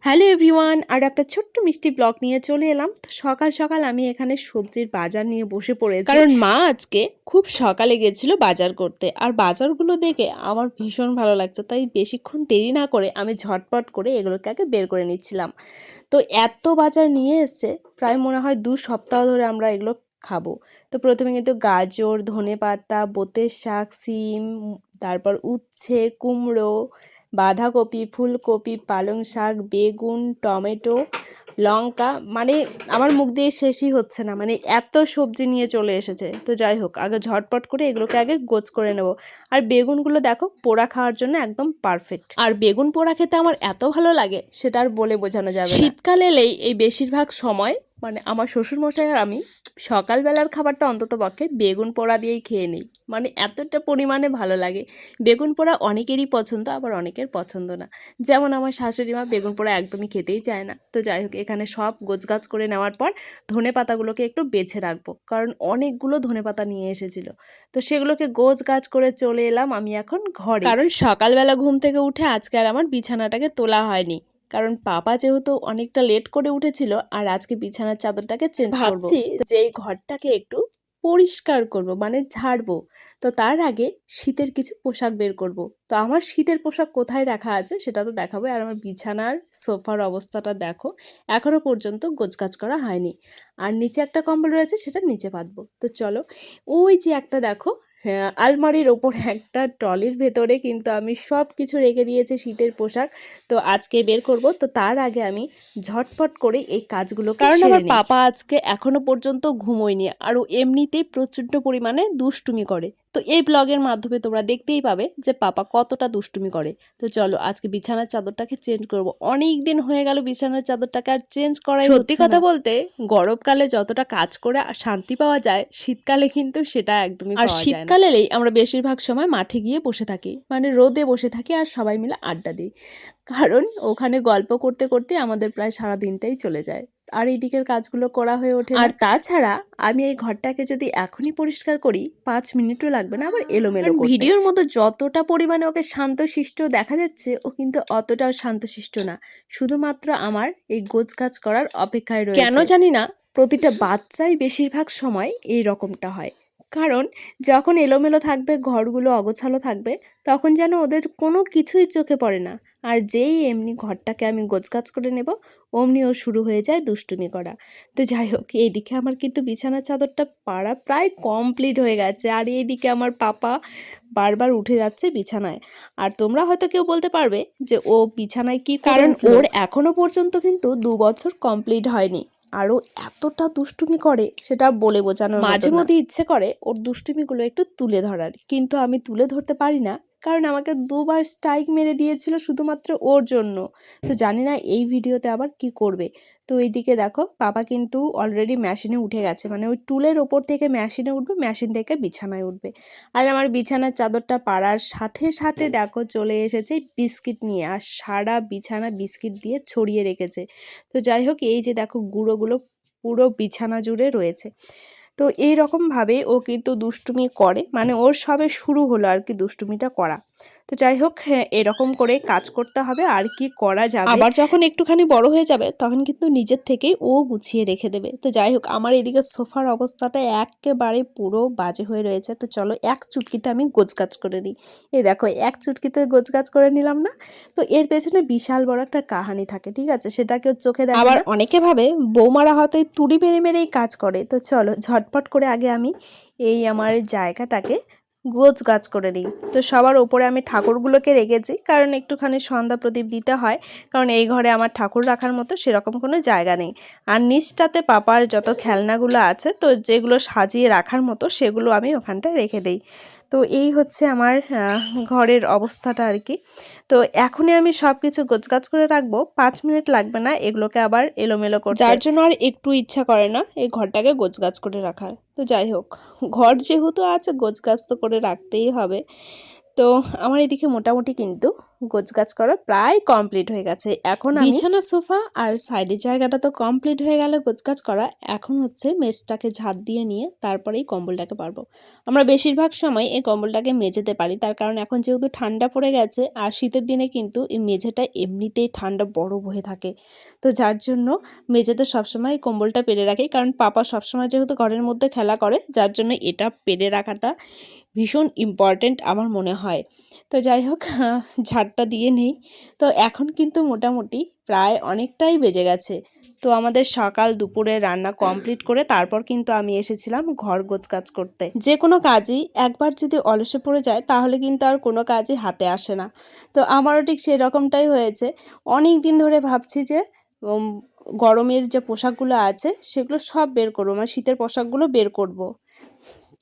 Hello everyone, আর একটা ছোট্ট মিষ্টি ব্লগ নিয়ে চলে এলাম। তো সকাল সকাল আমি এখানে সবজির বাজার নিয়ে বসে পড়েছি, কারণ মা আজকে খুব সকালে গেছিল বাজার করতে। আর বাজারগুলো দেখে আমার ভীষণ ভালো লাগছে, তাই বেশিক্ষণ দেরি না করে আমি ঝটপট করে এগুলোকে আগে বের করে নিচ্ছিলাম। তো এত বাজার নিয়ে এসছে, প্রায় মনে হয় 2 সপ্তাহ ধরে আমরা এগুলো খাবো। তো প্রথমে কিন্তু গাজর, ধনেপাতা, বোতের শাক, সিম, তারপর উচ্ছে, কুমড়ো, বাঁধাকপি, ফুলকপি, পালং শাক, বেগুন, টমেটো, লঙ্কা, মানে আমার মুখ দিয়ে শেষই হচ্ছে না, মানে এত সবজি নিয়ে চলে এসেছে। তো যাই হোক, আগে ঝটপট করে এগুলোকে আগে গোছ করে নেব। আর বেগুনগুলো দেখো, পোড়া খাওয়ার জন্য একদম পারফেক্ট। আর বেগুন পোড়া খেতে আমার এত ভালো লাগে, সেটা আর বলে বোঝানো যাবে না। শীতকাল এলেই এই বেশিরভাগ সময় মানে আমার শ্বশুরমশাই আর আমি সকালবেলার খাবারটা অন্তত পক্ষে বেগুন পোড়া দিয়েই খেয়ে নিই, মানে এতটা পরিমাণে ভালো লাগে। বেগুন পোড়া অনেকেরই পছন্দ, আবার অনেকের পছন্দ না। যেমন আমার শাশুড়ি মা বেগুন পোড়া একদমই খেতেই চায় না। তো যাই হোক, এখানে সব গোছগাছ করে নেওয়ার পর ধনে পাতাগুলোকে একটু বেছে রাখবো, কারণ অনেকগুলো ধনে পাতা নিয়ে এসেছিল। তো সেগুলোকে গোছগাছ করে চলে এলাম আমি এখন ঘরে, কারণ সকালবেলা ঘুম থেকে উঠে আজকে আর আমার বিছানাটাকে তোলা হয়নি। কারণ পাপা যেহেতু অনেকটা লেট করে উঠেছিল, আর আজকে বিছানার চাদরটাকে চেঞ্জ করব, ভাবছি যে এই ঘরটাকে একটু পরিষ্কার করব, মানে ঝাড়বো। তো তার আগে শীতের কিছু পোশাক বের করব। তো আমার শীতের পোশাক কোথায় রাখা আছে সেটা তো দেখাবো। আর আমার বিছানার সোফার অবস্থাটা দেখো, এখনো পর্যন্ত গোছগাছ করা হয়নি। আর নিচে একটা কম্বল রয়েছে, সেটা নিচে পাতবো। তো চলো, ওই যে একটা দেখো, হ্যাঁ, আলমারির ওপর একটা ট্রলির ভেতরে কিন্তু আমি সব কিছু রেখে দিয়েছি শীতের পোশাক। তো আজকে বের করব। তো তার আগে আমি ঝটপট করে এই কাজগুলো, কারণ আমার পাপা আজকে এখনো পর্যন্ত ঘুমোয়নি, আর ও এমনিতেই প্রচণ্ড পরিমাণে দুষ্টুমি করে। তো এই ব্লগের মাধ্যমে তোমরা দেখতেই পাবে যে পাপা কতটা দুষ্টুমি করে। তো চলো, আজকে বিছানার চাদরটাকে চেঞ্জ করব। অনেক দিন হয়ে গেল বিছানার চাদরটাকে আর চেঞ্জ করাই হচ্ছে না। সত্যি কথা বলতে, গরমকালে যতটা কাজ করে শান্তি পাওয়া যায়, শীতকালে কিন্তু সেটা একদমই পাওয়া যায় না। আর শীতকাল এলেই আমরা বেশিরভাগ সময় মাঠে গিয়ে বসে থাকি, মানে রোদে বসে থাকি, আর সবাই মিলে আড্ডা দিই। কারণ ওখানে গল্প করতে করতে আমাদের প্রায় সারা দিনটাই চলে যায়, আর এই দিকের কাজগুলো করা হয়ে ওঠে। আর তাছাড়া আমি এই ঘরটাকে যদি এখনই পরিষ্কার করি, 5 মিনিটও লাগবে না আবার এলোমেলো করতে। ভিডিওর মতো যতটা পরিমাণে ওকে শান্তশিষ্ট দেখা যাচ্ছে, ও কিন্তু অতটাও শান্তশিষ্ট না। শুধুমাত্র আমার এই গোছগাছ করার অপেক্ষায় রয়েছে। কেন জানি না, প্রতিটা বাচ্চাই বেশিরভাগ সময় এই রকমটা হয়। কারণ যখন এলোমেলো থাকবে, ঘরগুলো অগোছালো থাকবে, তখন যেন ওদের কোনো কিছুই চোখে পড়ে না। আর যেই এমনি ঘরটাকে আমি গোছগাছ করে নেব, অমনি ও শুরু হয়ে যায় দুষ্টুমি করা। তো যাই হোক, এইদিকে আমার কিন্তু বিছানার চাদরটা পাড়া প্রায় কমপ্লিট হয়ে গেছে, আর এইদিকে আমার পাপা বারবার উঠে যাচ্ছে বিছানায়। আর তোমরা হয়তো কেউ বলতে পারবে যে ও বিছানায় কি করে, কারণ ওর এখনো পর্যন্ত কিন্তু 2 বছর কমপ্লিট হয়নি। আর ও এতটা দুষ্টুমি করে, সেটা বলে বোঝানোর মতো না। মাঝে মধ্যে ইচ্ছে করে ওর দুষ্টুমিগুলো একটু তুলে ধরার, কিন্তু আমি তুলে ধরতে পারি না, কারণ আমাকে 2বার স্ট্রাইক মেরে দিয়েছিল শুধুমাত্র ওর জন্য। তো জানি না এই ভিডিওতে আবার কি করবে। তো এইদিকে দেখো, পাপা কিন্তু অলরেডি মেশিনে উঠে গেছে, মানে ওই টুলের ওপর থেকে মেশিনে উঠবে, মেশিন থেকে বিছানায় উঠবে। আর আমার বিছানার চাদরটা পাড়ার সাথে সাথে দেখো চলে এসেছে বিস্কিট নিয়ে, আর সারা বিছানা বিস্কিট দিয়ে ছড়িয়ে রেখেছে। তো যাই হোক, এই যে দেখো গুঁড়োগুলো পুরো বিছানা জুড়ে রয়েছে। তো এই রকমভাবে ও কিন্তু দুষ্টুমি করে, মানে ওর সবে শুরু হলো আর কি দুষ্টুমিটা করা। তো যাই হোক, হ্যাঁ, এরকম করে কাজ করতে হবে, আর কি করা যাবে। আবার যখন একটুখানি বড় হয়ে যাবে, তখন কিন্তু নিজের থেকেই ও গুছিয়ে রেখে দেবে। তো যাই হোক, আমার এদিকে সোফার অবস্থাটা একেবারে পুরো বাজে হয়ে রয়েছে। তো চলো, এক চুটকিতে আমি গোছগাছ করে নিই। এই দেখো, এক চুটকিতে গোছগাছ করে নিলাম না? তো এর পেছনে বিশাল বড় একটা কাহানি থাকে, ঠিক আছে? সেটা কেউ চোখে দেখে না। আবার অনেকে ভাবে বৌমারা হয়তো তুড়ি মেরে মেরেই কাজ করে। তো চলো, ঝটপট করে আগে আমি এই আমার জায়গাটাকে গোছগাছ করে নিই। তো সবার ওপরে আমি ঠাকুরগুলোকে রেখেছি, কারণ একটুখানি সন্ধ্যা প্রদীপ দিতে হয়, কারণ এই ঘরে আমার ঠাকুর রাখার মতো সেরকম কোনো জায়গা নেই। আর নিচটাতে পাপার যত খেলনাগুলো আছে, তো যেগুলো সাজিয়ে রাখার মতো, সেগুলো আমি ওখানটায় রেখে দিই। তো এই হচ্ছে আমার ঘরের অবস্থাটা আর কি। তো এখনই আমি সব কিছু গোছগাছ করে রাখবো, 5 মিনিট লাগবে না এগুলোকে আবার এলোমেলো করতে, যার জন্য আর একটু ইচ্ছা করে না এই ঘরটাকে গোছগাছ করে রাখার। তো যাই হোক, ঘর যেহেতু আছে, গোছগাছ তো করে রাখতেই হবে। তো আমার এদিকে মোটামুটি কিন্তু গোছগাছ করা প্রায় কমপ্লিট হয়ে গেছে। এখন বিছানা সোফা আর সাইডের জায়গাটা তো কমপ্লিট হয়ে গেল গোছগাছ করা। এখন হচ্ছে মেঝটাকে ঝাড় দিয়ে নিয়ে তারপরেই কম্বলটাকে পারবো। আমরা বেশিরভাগ সময় এই কম্বলটাকে মেঝেতে পারি, তার কারণ এখন যেহেতু ঠান্ডা পড়ে গেছে আর শীতের দিনে কিন্তু এই মেঝেটা এমনিতেই ঠান্ডা বরফ হয়ে থাকে। তো যার জন্য মেঝেতে সবসময় এই কম্বলটা পেরে রাখি, কারণ পাপা সবসময় যেহেতু ঘরের মধ্যে খেলা করে, যার জন্য এটা পেরে রাখাটা ভীষণ ইম্পর্ট্যান্ট আমার মনে হয়। তো যাই হোক, ঝাড়টা দিয়ে নেই। তো এখন কিন্তু মোটামুটি প্রায় অনেকটাই বেজে গেছে। তো আমাদের সকাল দুপুরে রান্না কমপ্লিট করে তারপর কিন্তু আমি এসেছিলাম ঘর গোছগাছ করতে। যে কোনো কাজই একবার যদি অলসে পড়ে যায় তাহলে কিন্তু আর কোনো কাজই হাতে আসে না। তো আমারও ঠিক সেই রকমটাই হয়েছে। অনেক দিন ধরে ভাবছি যে গরমের যে পোশাকগুলো আছে সেগুলো সব বের করবো, মানে শীতের পোশাকগুলো বের করব।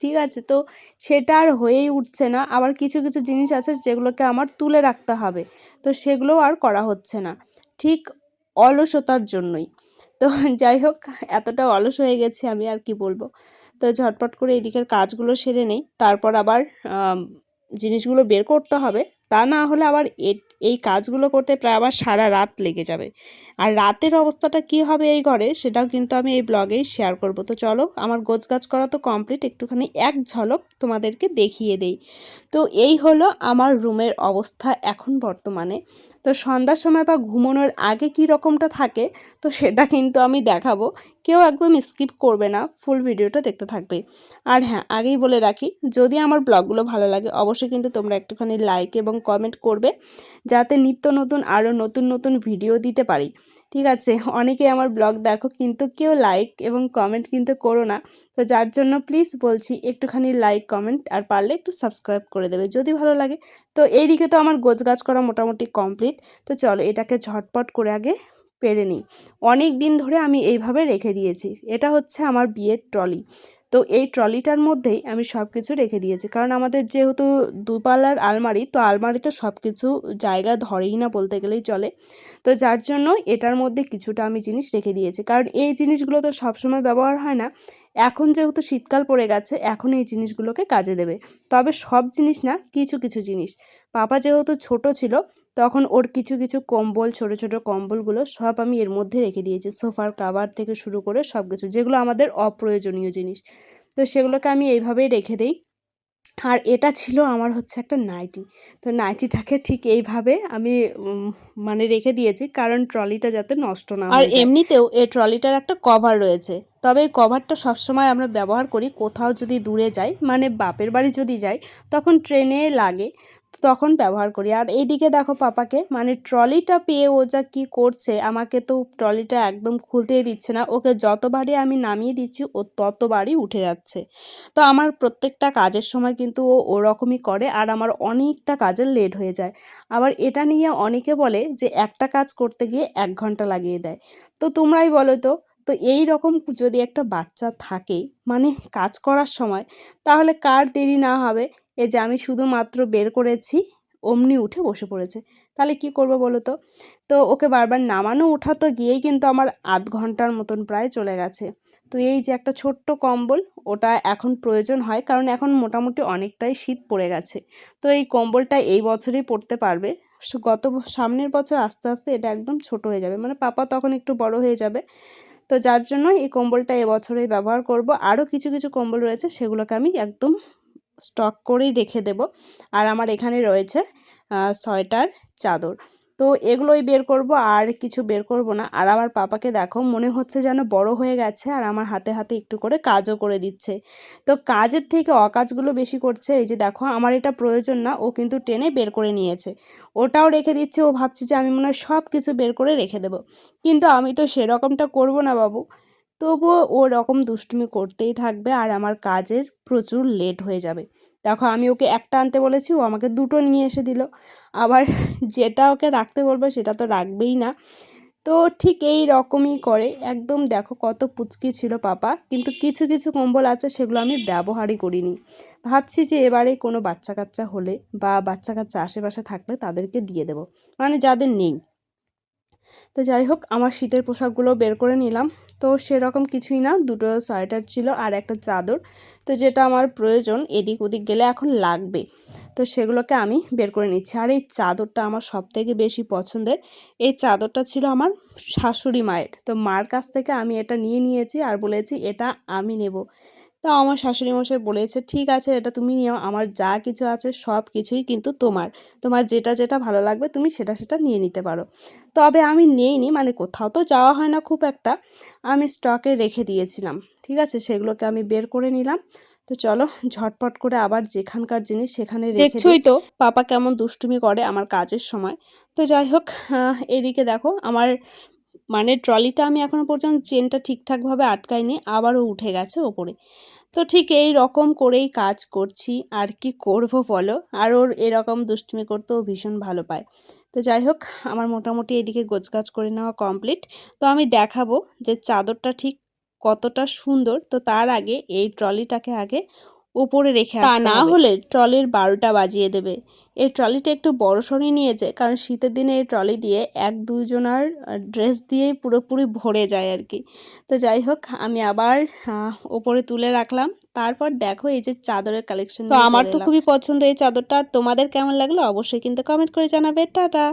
ঠিক আছে, তো সেটা আর হয়েই উঠছে না। আবার কিছু কিছু জিনিস আছে যেগুলোকে আমার তুলে রাখতে হবে, তো সেগুলোও আর করা হচ্ছে না, ঠিক অলসতার জন্যই। তো যাই হোক, এতটা অলস হয়ে গেছি আমি, আর কি বলবো। তো ঝটপট করে এদিকের কাজগুলো সেরে নেই, তারপর আবার জিনিসগুলো বের করতে হবে। তা না হলে আবার এই কাজগুলো করতে প্রায় আবার সারা রাত লেগে যাবে। আর রাতের অবস্থাটা কি হবে এই ঘরে সেটাও কিন্তু আমি এই ব্লগেই শেয়ার করব। তো চলো, আমার গোছগাছ করা তো কমপ্লিট, একটুখানি এক ঝলক তোমাদেরকে দেখিয়ে দেই। তো এই হলো আমার রুমের অবস্থা এখন বর্তমানে। তো সন্ধ্যার সময় বা ঘুমানোর আগে কী রকমটা থাকে তো সেটা কিন্তু আমি দেখাবো। কেউ একদম স্কিপ করবে না, ফুল ভিডিওটা দেখতে থাকবে। আর হ্যাঁ, আগেই বলে রাখি, যদি আমার ব্লগগুলো ভালো লাগে অবশ্যই কিন্তু তোমরা একটুখানি লাইক এবং কমেন্ট করবে, যাতে নিত্য নতুন আরও নতুন নতুন ভিডিও দিতে পারি। ঠিক আছে, অনেকে আমার ব্লগ দেখো কিন্তু কেউ লাইক এবং কমেন্ট কিন্তু করো না। তো যার জন্য প্লিজ বলছি একটুখানি লাইক কমেন্ট আর পারলে একটু সাবস্ক্রাইব করে দেবে যদি ভালো লাগে। তো এইদিকে তো আমার গোছগাছ করা মোটামুটি কমপ্লিট। তো চলো এটাকে ঝটপট করে আগে পেরে নিই। অনেক দিন ধরে আমি এইভাবে রেখে দিয়েছি। এটা হচ্ছে আমার বিয়ের ট্রলি। তো এই ট্রলিটার মধ্যেই আমি সব কিছু রেখে দিয়েছি, কারণ আমাদের যেহেতু দুপাল্লার আলমারি, তো আলমারিতে সব কিছু জায়গা ধরেই না বলতে গেলেই চলে। তো যার জন্য এটার মধ্যে কিছুটা আমি জিনিস রেখে দিয়েছি, কারণ এই জিনিসগুলো তো সবসময় ব্যবহার হয় না। এখন যেহেতু শীতকাল পড়ে গেছে, এখন এই জিনিসগুলোকে কাজে দেবে। তবে সব জিনিস না, কিছু কিছু জিনিস। পাপা যেহেতু ছোট ছিল তখন ওর কিছু কিছু কম্বল, ছোট ছোট কম্বলগুলো সব আমি এর মধ্যে রেখে দিয়েছি। সোফার কাভার থেকে শুরু করে সব কিছু, যেগুলো আমাদের অপ্রয়োজনীয় জিনিস, তো সেগুলোকে আমি এইভাবেই রেখে দিই। আর এটা ছিল আমার হচ্ছে একটা নাইটি। তো নাইটিটাকে ঠিক এইভাবে আমি মানে রেখে দিয়েছি, কারণ ট্রলিটা যাতে নষ্ট না হয়ে যায়। আর এমনিতেও এই ট্রলিটার একটা কভার রয়েছে, তবে এই কভারটা সবসময় আমরা ব্যবহার করি কোথাও যদি দূরে যাই, মানে বাপের বাড়ি যদি যাই তখন ট্রেনে লাগে, তখন ব্যবহার করি। আর এইদিকে দেখো পাপাকে, মানে ট্রলিটা পেয়ে ও যা কী করছে, আমাকে তো ট্রলিটা একদম খুলতেই দিচ্ছে না। ওকে যতবারই আমি নামিয়ে দিচ্ছি ও ততবারই উঠে যাচ্ছে। তো আমার প্রত্যেকটা কাজের সময় কিন্তু ও ওরকমই করে, আর আমার অনেকটা কাজের লেট হয়ে যায়। আবার এটা নিয়ে অনেকে বলে যে একটা কাজ করতে গিয়ে 1 ঘন্টা লাগিয়ে দেয়। তো তোমরাই বলো তো, তো এই রকম যদি একটা বাচ্চা থাকে মানে কাজ করার সময়, তাহলে কার দেরি না হবে। এই যে আমি শুধুমাত্র বের করেছি, অমনি উঠে বসে পড়েছে। তাহলে কি করব বলো তো? তো ওকে বারবার নামানো ওঠাতে গিয়েই কিন্তু আমার আধ ঘন্টার মতন প্রায় চলে গেছে। তো এই যে একটা ছোট্ট কম্বল, ওটা এখন প্রয়োজন হয়, কারণ এখন মোটামুটি অনেকটাই শীত পড়ে গেছে। তো এই কম্বলটা এই বছরই পরতে পারবে। সামনের বছর আস্তে আস্তে এটা একদম ছোট হয়ে যাবে, মানে পাপা তখন একটু বড় হয়ে যাবে। তো যার জন্য এই কম্বলটা এবছরেই ব্যবহার করব। আরও কিছু কিছু কম্বল রয়েছে, সেগুলোকে আমি একদম স্টক করেই রেখে দেব। আর আমার এখানে রয়েছে সোয়েটার, চাদর, তো এগুলোই বের করব, আর কিছু বের করব না। আর আমার পাপাকে দেখো, মনে হচ্ছে যেন বড় হয়ে গেছে, আর আমার হাতে হাতে একটু করে কাজও করে দিচ্ছে। তো কাজের থেকে অকাজগুলো বেশি করছে। এই যে দেখো, আমার এটা প্রয়োজন না, ও কিন্তু টেনে বের করে নিয়েছে, ওটাও রেখে দিচ্ছে। ও ভাবছে যে আমি মনে হয় সব কিছু বের করে রেখে দেবো, কিন্তু আমি তো সেরকমটা করব না বাবু। তবুও ও রকম দুষ্টুমি করতেই থাকবে, আর আমার কাজের প্রচুর লেট হয়ে যাবে। দেখো, আমি ওকে একটা আনতে বলেছি, ও আমাকে দুটো নিয়ে এসে দিল। আবার যেটা ওকে রাখতে বলবো সেটা তো রাখবেই না। তো ঠিক এই রকমই করে একদম। দেখো কত পুচকি ছিল পাপা, কিন্তু কিছু কিছু কম্বল আছে সেগুলো আমি ব্যবহারই করিনি। ভাবছি যে এবারে কোনো বাচ্চা কাচ্চা হলে বা বাচ্চা কাচ্চা আশেপাশে থাকলে তাদেরকে দিয়ে দেবো, মানে যাদের নেই। তো যাই হোক, আমার শীতের পোশাকগুলো বের করে নিলাম। তো সেরকম কিছুই না, দুটো সোয়েটার ছিল আর একটা চাদর, তো যেটা আমার প্রয়োজন এদিক ওদিক গেলে এখন লাগবে। তো সেগুলোকে আমি বের করে নিচ্ছি। আর এই চাদরটা আমার সবথেকে বেশি পছন্দের। এই চাদরটা ছিল আমার শাশুড়ি মায়ের। তো মার কাছ থেকে আমি এটা নিয়ে নিয়েছি আর বলেছি এটা আমি নেব। তো আমার শাশুড়ি মশাই বলেছে ঠিক আছে এটা তুমি নিও, আমার যা কিছু আছে সব কিছুই কিন্তু তোমার, তোমার যেটা যেটা ভালো লাগবে তুমি সেটা সেটা নিয়ে নিতে পারো। তবে আমি নেইনি, মানে কোথাও তো যাওয়া হয় না খুব একটা, আমি স্টকে রেখে দিয়েছিলাম। ঠিক আছে, সেগুলোকে আমি বের করে নিলাম। তো চলো ঝটপট করে আবার যেখানকার জিনিস সেখানে রেখে দেখছোই তো পাপা কেমন দুষ্টুমি করে আমার কাজের সময়। তো যাই হোক, এদিকে দেখো আমার মানে ট্রলিটা আমি এখনো পর্যন্ত চেনটা ঠিকঠাকভাবে আটকাইনি, আবারও উঠে গেছে ওপরে। তো ঠিক এই রকম করেই কাজ করছি, আর কি করব বলো। আর ওর এরকম দুষ্টুমি করতেও ভীষণ ভালো পায়। তো যাই হোক, আমার মোটামুটি এদিকে গোছগাছ করে নেওয়া কমপ্লিট। তো আমি দেখাবো যে চাদরটা ঠিক কতটা সুন্দর। তো তার আগে এই ট্রলিটাকে আগে উপরে রেখে আসতে হবে, তা না হলে ট্রলির 12টা বাজিয়ে দেবে। এই ট্রলিটা একটু বড়সড়ই নিয়েছে, কারণ শীতের দিনে এই ট্রলি দিয়ে 1-2 জনার ড্রেস দিয়েই পুরোপুরি ভরে যায় আর কি। তো যাই হোক, আমি আবার ওপরে তুলে রাখলাম। তারপর দেখো এই যে চাদরের কালেকশন, তো আমার তো খুবই পছন্দ এই চাদরটা। আর তোমাদের কেমন লাগলো অবশ্যই কিন্তু কমেন্ট করে জানাবে। টাটা।